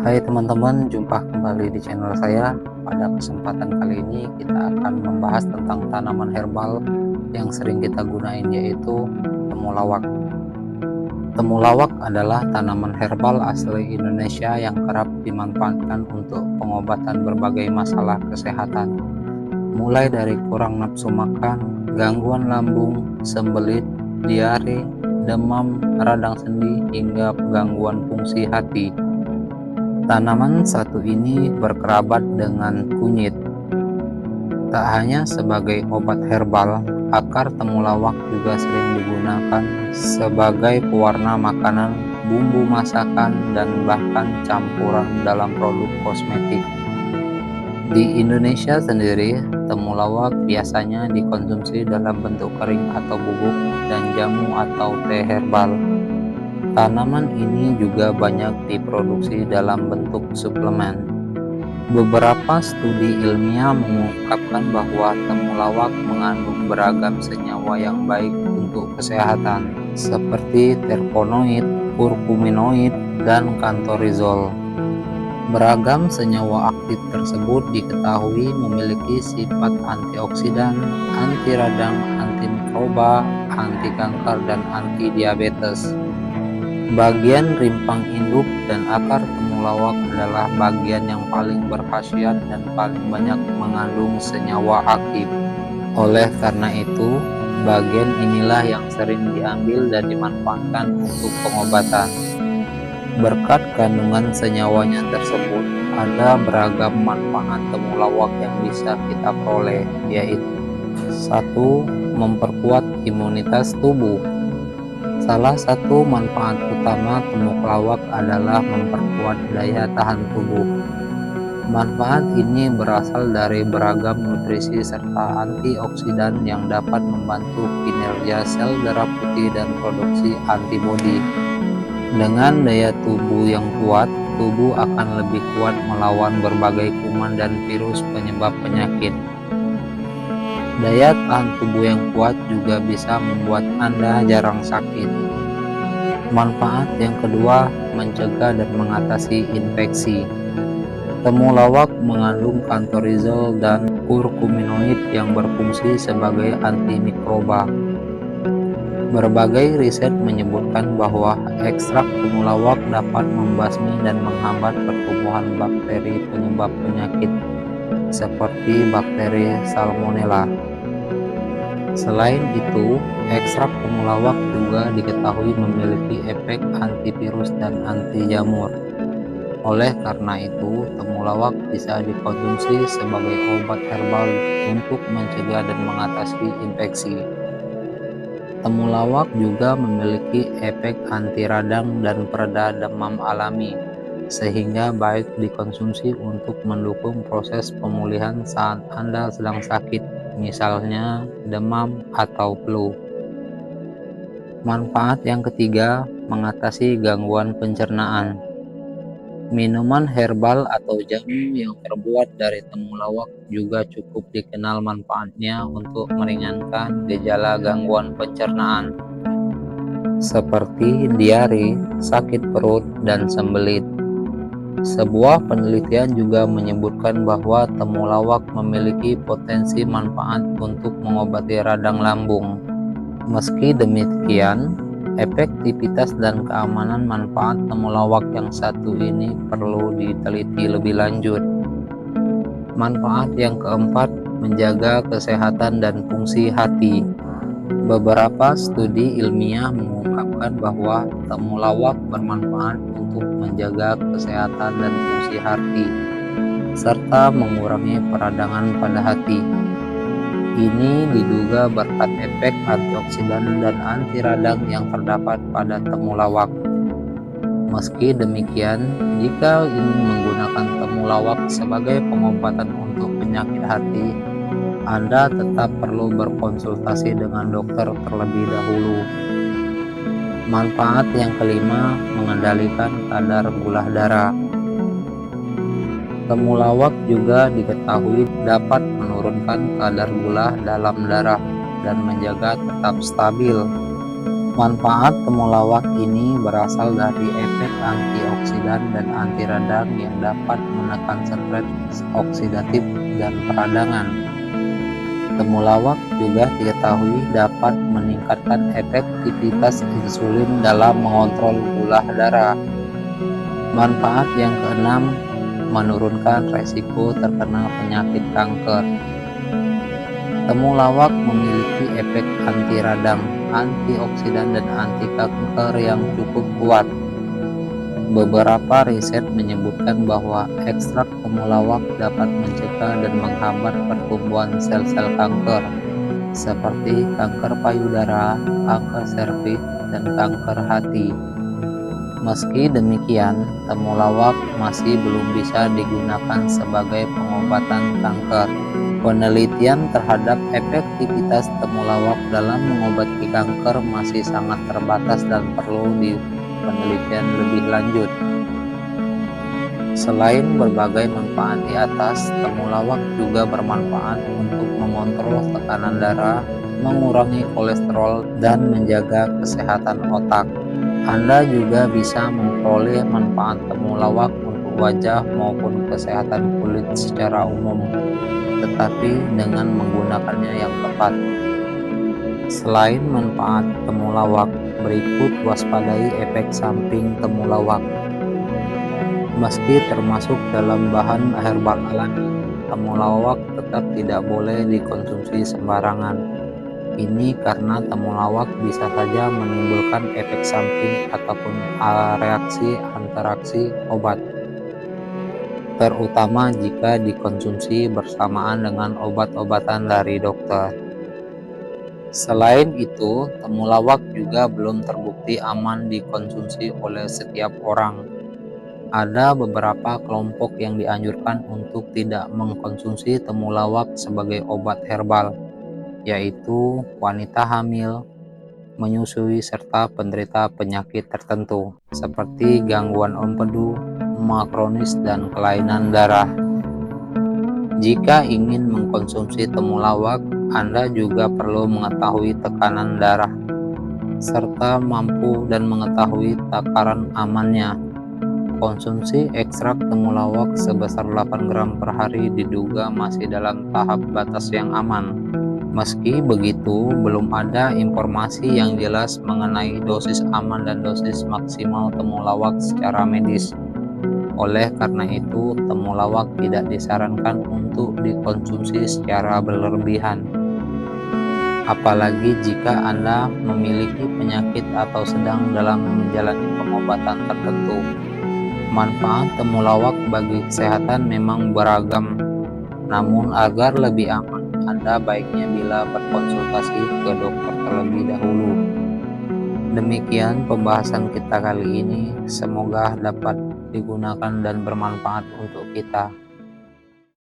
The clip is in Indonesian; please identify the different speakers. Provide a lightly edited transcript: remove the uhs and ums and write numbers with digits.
Speaker 1: Hai teman-teman, jumpa kembali di channel saya. Pada kesempatan kali ini kita akan membahas tentang tanaman herbal yang sering kita gunain, yaitu temulawak. Temulawak adalah tanaman herbal asli Indonesia yang kerap dimanfaatkan untuk pengobatan berbagai masalah kesehatan, mulai dari kurang nafsu makan, gangguan lambung, sembelit, diare, demam, radang sendi, hingga gangguan fungsi hati. Tanaman satu ini berkerabat dengan kunyit. Tak hanya sebagai obat herbal, akar temulawak juga sering digunakan sebagai pewarna makanan, bumbu masakan, dan bahkan campuran dalam produk kosmetik. Di Indonesia sendiri, temulawak biasanya dikonsumsi dalam bentuk kering atau bubuk dan jamu atau teh herbal. Tanaman ini juga banyak diproduksi dalam bentuk suplemen. Beberapa studi ilmiah mengungkapkan bahwa temulawak mengandung beragam senyawa yang baik untuk kesehatan, seperti terpenoid, kurkuminoid, dan kantorizol. Beragam senyawa aktif tersebut diketahui memiliki sifat antioksidan, anti radang, anti mikroba, anti kanker, dan anti diabetes. Bagian rimpang induk dan akar temulawak adalah bagian yang paling berkhasiat dan paling banyak mengandung senyawa aktif. Oleh karena itu, bagian inilah yang sering diambil dan dimanfaatkan untuk pengobatan. Berkat kandungan senyawanya tersebut, ada beragam manfaat temulawak yang bisa kita peroleh, yaitu 1. Memperkuat imunitas tubuh. Salah satu manfaat utama temulawak adalah memperkuat daya tahan tubuh. Manfaat ini berasal dari beragam nutrisi serta antioksidan yang dapat membantu kinerja sel darah putih dan produksi antibodi. Dengan daya tubuh yang kuat, tubuh akan lebih kuat melawan berbagai kuman dan virus penyebab penyakit. Daya tahan tubuh yang kuat juga bisa membuat Anda jarang sakit. Manfaat yang kedua, mencegah dan mengatasi infeksi. Temulawak mengandung kantorizol dan kurkuminoid yang berfungsi sebagai antimikroba. Berbagai riset menyebutkan bahwa ekstrak temulawak dapat membasmi dan menghambat pertumbuhan bakteri penyebab penyakit, seperti bakteri Salmonella. Selain itu, ekstrak temulawak juga diketahui memiliki efek antivirus dan anti jamur. Oleh karena itu, temulawak bisa dikonsumsi sebagai obat herbal untuk mencegah dan mengatasi infeksi. Temulawak juga memiliki efek anti radang dan pereda demam alami, sehingga baik dikonsumsi untuk mendukung proses pemulihan saat Anda sedang sakit, misalnya demam atau flu. Manfaat yang ketiga, mengatasi gangguan pencernaan. Minuman herbal atau jamu yang terbuat dari temulawak juga cukup dikenal manfaatnya untuk meringankan gejala gangguan pencernaan, seperti diare, sakit perut, dan sembelit. Sebuah penelitian juga menyebutkan bahwa temulawak memiliki potensi manfaat untuk mengobati radang lambung. Meski demikian, efektivitas dan keamanan manfaat temulawak yang satu ini perlu diteliti lebih lanjut. Manfaat yang keempat, menjaga kesehatan dan fungsi hati. Beberapa studi ilmiah mengungkapkan bahwa temulawak bermanfaat untuk menjaga kesehatan dan fungsi hati, serta mengurangi peradangan pada hati. Ini diduga berkat efek antioksidan dan anti radang yang terdapat pada temulawak. Meski demikian, jika ingin menggunakan temulawak sebagai pengobatan untuk penyakit hati, Anda tetap perlu berkonsultasi dengan dokter terlebih dahulu. Manfaat yang kelima, mengendalikan kadar gula darah. Temulawak juga diketahui dapat menurunkan kadar gula dalam darah dan menjaga tetap stabil. Manfaat temulawak ini berasal dari efek antioksidan dan anti radang yang dapat menekan stres oksidatif dan peradangan. Temulawak juga diketahui dapat meningkatkan efektivitas insulin dalam mengontrol gula darah. Manfaat yang keenam, menurunkan resiko terkena penyakit kanker. Temulawak memiliki efek anti radang, antioksidan, dan anti kanker yang cukup kuat. Beberapa riset menyebutkan bahwa ekstrak temulawak dapat mencegah dan menghambat pertumbuhan sel-sel kanker, seperti kanker payudara, kanker serviks, dan kanker hati. Meski demikian, temulawak masih belum bisa digunakan sebagai pengobatan kanker. Penelitian terhadap efektivitas temulawak dalam mengobati kanker masih sangat terbatas dan perlu penelitian lebih lanjut. Selain berbagai manfaat di atas, temulawak juga bermanfaat untuk mengontrol tekanan darah, mengurangi kolesterol, dan menjaga kesehatan otak. Anda juga bisa memperoleh manfaat temulawak untuk wajah maupun kesehatan kulit secara umum, tetapi dengan menggunakannya yang tepat. Selain manfaat temulawak, berikut waspadai efek samping temulawak. Meski termasuk dalam bahan herbal alami, temulawak tetap tidak boleh dikonsumsi sembarangan. Ini karena temulawak bisa saja menimbulkan efek samping ataupun reaksi-antaraksi obat, terutama jika dikonsumsi bersamaan dengan obat-obatan dari dokter. Selain itu, temulawak juga belum terbukti aman dikonsumsi oleh setiap orang. Ada beberapa kelompok yang dianjurkan untuk tidak mengkonsumsi temulawak sebagai obat herbal, yaitu wanita hamil, menyusui, serta penderita penyakit tertentu, seperti gangguan empedu, emah kronis, dan kelainan darah. Jika ingin mengkonsumsi temulawak, Anda juga perlu mengetahui tekanan darah, serta mampu dan mengetahui takaran amannya. Konsumsi ekstrak temulawak sebesar 8 gram per hari diduga masih dalam tahap batas yang aman. Meski begitu, belum ada informasi yang jelas mengenai dosis aman dan dosis maksimal temulawak secara medis. Oleh karena itu, temulawak tidak disarankan untuk dikonsumsi secara berlebihan. Apalagi jika Anda memiliki penyakit atau sedang dalam menjalani pengobatan tertentu. Manfaat temulawak bagi kesehatan memang beragam, namun agar lebih aman, Anda baiknya bila berkonsultasi ke dokter terlebih dahulu. Demikian pembahasan kita kali ini, semoga dapat digunakan dan bermanfaat untuk kita.